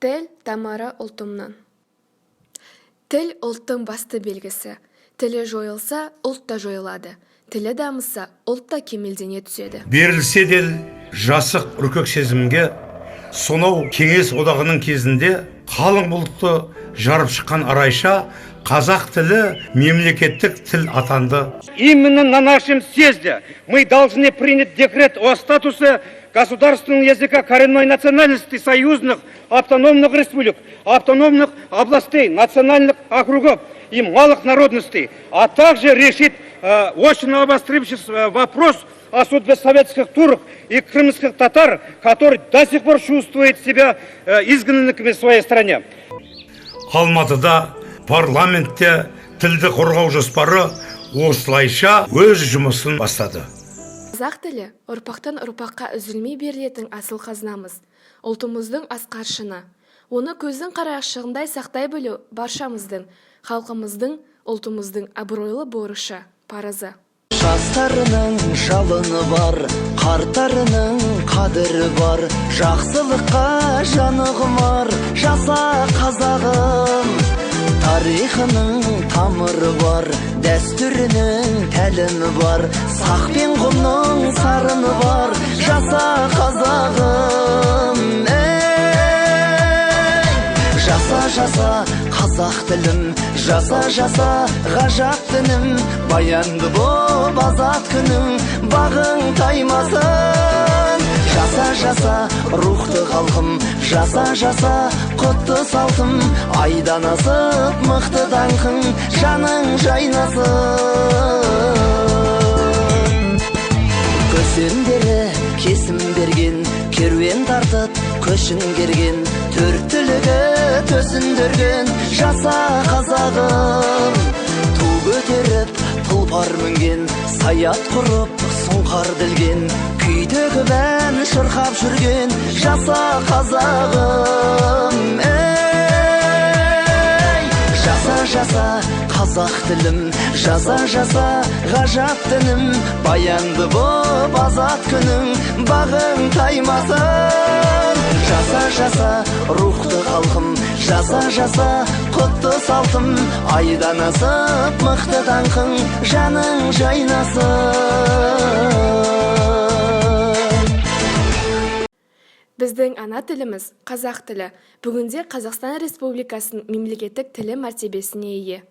Тіл тамыры ұлтымның. Тіл ұлттың басты белгісі. Тілі жойылса, ұлт та жойылады. Тілі дамыса, ұлт та кемелдене түседі. Берілсе де жасық үркек сезімге, сонау кеңес одағының кезінде қалың бұлтты жарып шыққан арайша қазақ тілі мемлекеттік тіл атанды. Именно на нашем съезде мы должны принять декрет о статусе государственного языка коренной национальности союзных автономных республик, автономных областей, национальных округов и малых народностей, а также решить очень обострившийся вопрос о судьбе советских турок и крымских татар, которые до сих пор чувствуют себя изгнанниками в своей стране. Алматыда парламентте тілді қорғау жоспары осылайша өз жұмысын бастады. Қазақ тілі ұрпақтан ұрпаққа үзілмей берілетін асыл қазынамыз, ұлтымыздың асқар шыңы. Оны көздің қарашығындай сақтай білу баршамыздың, халқымыздың, ұлтымыздың абыройлы борышы, парызы. Жастарының жалыны бар, қарттарының қадірі бар, жақсылыққа жаны құмар, жаса қазағым. Тарихының тамыры бар, дәстүрінің тәлімі бар, сақ пен құмның сарыны бар, жаса қазағым. Жаса қазақ тілім, жаса ғажап дінім, баянды боп азат күнің, бағың таймасын. Жаса рухты халқым, жаса құтты салтым, айдан асып мықты даңқың, жаның жайнасын. Көсемдері кесім берген, керуен тартып көшін керген, төрт түлігі төсіндірген, жаса қазағым. Ту көтеріп тұлпар мінген, саят құрып сұңқар ділген, күй төгіп ән шырқап жүрген, жаса қазағым. Жаса қазақ тілім, жаса ғажап дінім, баянды боп азат күнің, бағың таймасын. Жаса рухты халқым, жаса құтты салтым, айдан асып мықты даңқың, жаның жайнасын. Біздің ана тіліміз қазақ тілі бүгінде Қазақстан Республикасының мемлекеттік тілі мәртебесіне ие.